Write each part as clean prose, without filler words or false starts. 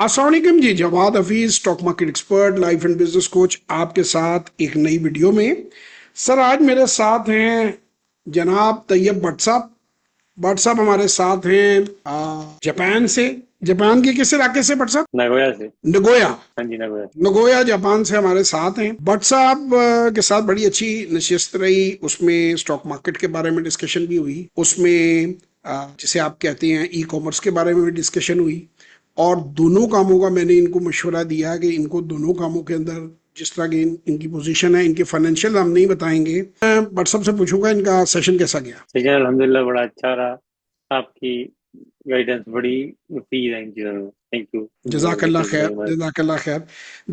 अस्सलाम वालेकुम ji. Jawad Hafeez, stock market expert, life and business coach, आपके साथ एक नई वीडियो में। सर आज मेरे साथ हैं जनाब तैयब भट्ट साहब। भट्ट साहब हमारे साथ हैं जापान से। जापान के किस इलाके से भट्ट साहब? नगोया से। नगोया। हाँ जी, नगोया। नगोया जापान से हमारे साथ हैं भट्ट साहब। के साथ बड़ी अच्छी नशिस्त रही, उसमें स्टॉक मार्केट के बारे में डिस्कशन भी हुई, उसमें जिसे आप कहते हैं ई कॉमर्स के बारे में भी डिस्कशन हुई। और दोनों कामों का मैंने इनको मशवरा दिया कि इनको दोनों कामों के अंदर जिस तरह की इनकी पोजीशन है, इनके फाइनेंशियल हम नहीं बताएंगे। मैं भट्ट साहब से पूछूंगा इनका सेशन कैसा गया। सही, अल्हम्दुलिल्लाह बड़ा अच्छा रहा। आपकी गाइडेंस बड़ी मुफीद है इन चीज़ों में। Thank you. जजाकल्ला थैंक यू खैर, वेरी मच। जजाकल्ला खैर।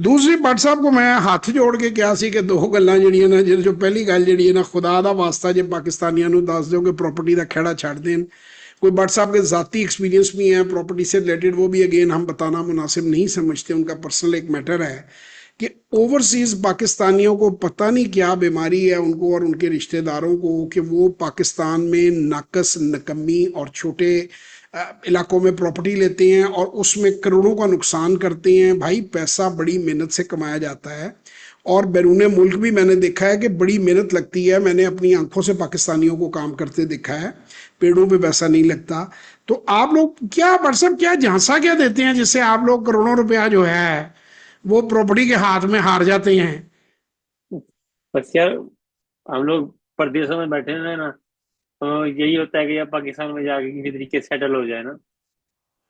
दूसरी भट्ट साहब को मैं हाथ जोड़ के क्या सी कि दो गल्लां ਜਿਹੜੀਆਂ ना जो पहली गल ਜਿਹੜੀ है ना, खुदा दा वास्ता जे पाकिस्तानियों ਨੂੰ ਦੱਸ ਦਿਓ कि प्रॉपर्टी ਦਾ ਖਹਿੜਾ ਛੱਡ देन। कोई भट्ट साहब के ज़ाती एक्सपीरियंस भी हैं प्रॉपर्टी से रिलेटेड, वो भी अगेन हम बताना मुनासिब नहीं समझते, उनका पर्सनल एक मैटर है कि ओवरसीज पाकिस्तानियों को पता नहीं क्या बीमारी है उनको और उनके रिश्तेदारों को कि वो पाकिस्तान में नाकस नकम्मी और छोटे इलाकों में प्रॉपर्टी लेते हैं और उसमें करोड़ों का नुकसान करते हैं। भाई पैसा बड़ी मेहनत से कमाया जाता है और बैरून मुल्क भी मैंने देखा है कि बड़ी मेहनत लगती है। मैंने अपनी आंखों से पाकिस्तानियों को काम करते देखा है, पेड़ों पे पैसा नहीं लगता। तो आप लोग क्या व्हाट्सएप क्या झांसा क्या देते हैं जिससे आप लोग करोड़ों रुपया जो है वो प्रॉपर्टी के हाथ में हार जाते हैं? बस यार, हम लोग परदेशों में बैठे हुए हैं ना, तो यही होता है कि यार पाकिस्तान में जाके किसी तरीके से सेटल हो जाए ना।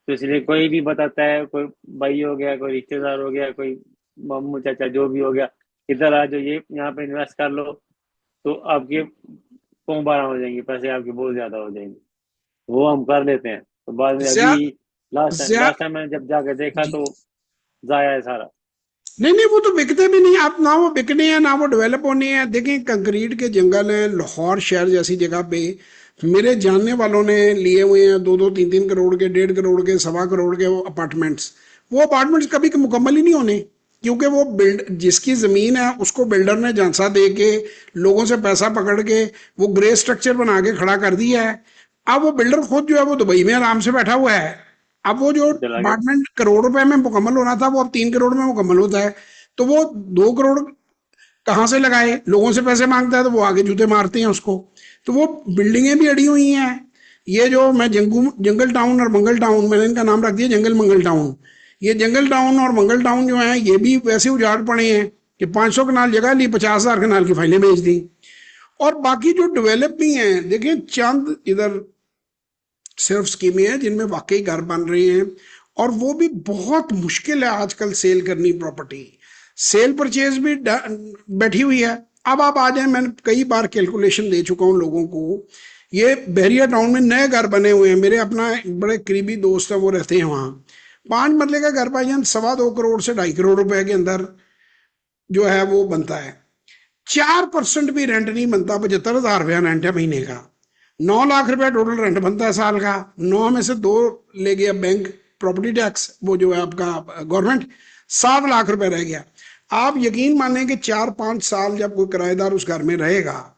तो इसलिए कोई भी बताता है, कोई भाई हो गया, कोई रिश्तेदार हो गया, कोई मामू चाचा जो भी हो गया, इधर आ जाओ, ये यहाँ पे इन्वेस्ट कर लो तो आपके पौं बारह हो जाएंगे, पैसे आपके बहुत ज्यादा हो जाएंगे। वो हम कर लेते हैं, तो बाद में अभी ज्या, लास्ट टाइम ज्या, लास्ट टाइम मैंने जब जाकर देखा जी। तो जाया है सारा। नहीं नहीं, वो तो बिकते भी नहीं। आप ना वो बिकने हैं ना वो डेवलप होने हैं। देखें कंक्रीट के जंगल हैं, लाहौर शहर जैसी जगह पे मेरे जानने वालों ने लिए हुए हैं 2-2 3-3 करोड़ के, 1.5 करोड़ के, 1.25 करोड़ के वो अपार्टमेंट्स। वो अपार्टमेंट्स कभी मुकम्मल ही नहीं होने, क्योंकि वो बिल्ड जिसकी जमीन है उसको बिल्डर ने झांसा दे के लोगों से पैसा पकड़ के वो ग्रे स्ट्रक्चर बना के खड़ा कर दिया है। अब वो बिल्डर खुद जो है वो दुबई में आराम से बैठा हुआ है। अब वो जो चला गया। अपार्टमेंट करोड़ रुपए में मुकम्मल होना था वो अब 3 करोड़ में मुकम्मल होता है। तो वो 2 करोड़ कहाँ से लगाए? लोगों से पैसे मांगता है तो वो आगे जूते मारते हैं उसको। तो वो बिल्डिंगें भी अड़ी हुई हैं। ये जो मैं जंगल टाउन और मंगल टाउन, मैंने इनका नाम रख दिया जंगल मंगल टाउन। ये जंगल टाउन और मंगल टाउन जो है ये भी वैसे उजाड़ पड़े हैं कि 500 कनाल जगह ली, 50,000 कनाल की फाइलें बेच दी। और बाकी जो डेवलप भी हैं, देखिए चंद इधर सिर्फ स्कीमें हैं जिनमें वाकई घर बन रहे हैं और वो भी बहुत मुश्किल है आजकल सेल करनी प्रॉपर्टी। सेल परचेज भी बैठी हुई है। अब आप आ जाए, मैंने कई बार कैलकुलेशन दे चुका हूं लोगों को। ये बहरिया टाउन में नए घर बने हुए हैं, मेरे अपना बड़े करीबी दोस्त है वो रहते हैं वहाँ। 5 मरले का घर भाईजान 2.25 करोड़ से 2.5 करोड़ रुपए के अंदर जो है वो बनता है। 4% भी रेंट नहीं बनता। 75,000 रुपया रेंट है महीने का। 9 लाख रुपया टोटल रेंट बनता है साल का। 9 में से 2 ले गया बैंक प्रॉपर्टी टैक्स, वो जो है आपका गवर्नमेंट। 7 लाख रुपया रह गया। आप यकीन माने कि 4-5 साल जब कोई किराएदार उस घर में रहेगा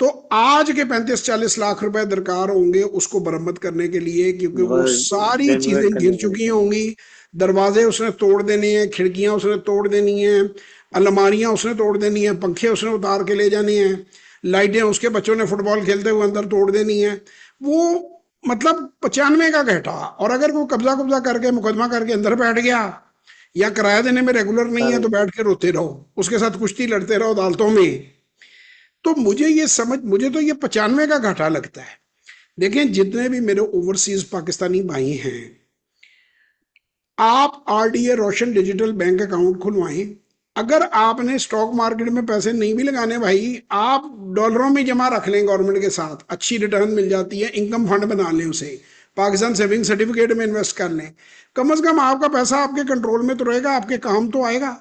तो आज के 35-40 लाख रुपए दरकार होंगे उसको मरम्मत करने के लिए, क्योंकि वो बस सारी रेनोवेट चीजें गिर करने के लिए। चुकी होंगी। दरवाजे उसने तोड़ देने हैं, खिड़कियां उसने तोड़ देनी है, अलमारियां उसने तोड़ देनी है, पंखे उसने उतार के ले जाने हैं, लाइटें उसके बच्चों ने फुटबॉल खेलते हुए अंदर तोड़ देनी है। वो मतलब 95 का घटा। और अगर कोई कब्जा कब्जा करके मुकदमा करके अंदर बैठ गया या किराया देने में रेगुलर नहीं है सारे तो बैठ के रोते रहो, उसके साथ कुश्ती लड़ते रहो अदालतों में। तो मुझे तो ये 95 का घाटा लगता है। देखें जितने भी मेरे ओवरसीज पाकिस्तानी भाई हैं, आप आरडीए रोशन डिजिटल बैंक अकाउंट खुलवाएं। अगर आपने स्टॉक मार्केट में पैसे नहीं भी लगाने भाई, आप डॉलरों में जमा रख लें, गवर्नमेंट के साथ अच्छी रिटर्न मिल जाती है। इनकम फंड बना लें उसे, पाकिस्तान सेविंग सर्टिफिकेट में इन्वेस्ट कर लें। कम से कम आपका पैसा आपके कंट्रोल में तो रहेगा, आपके काम तो आएगा।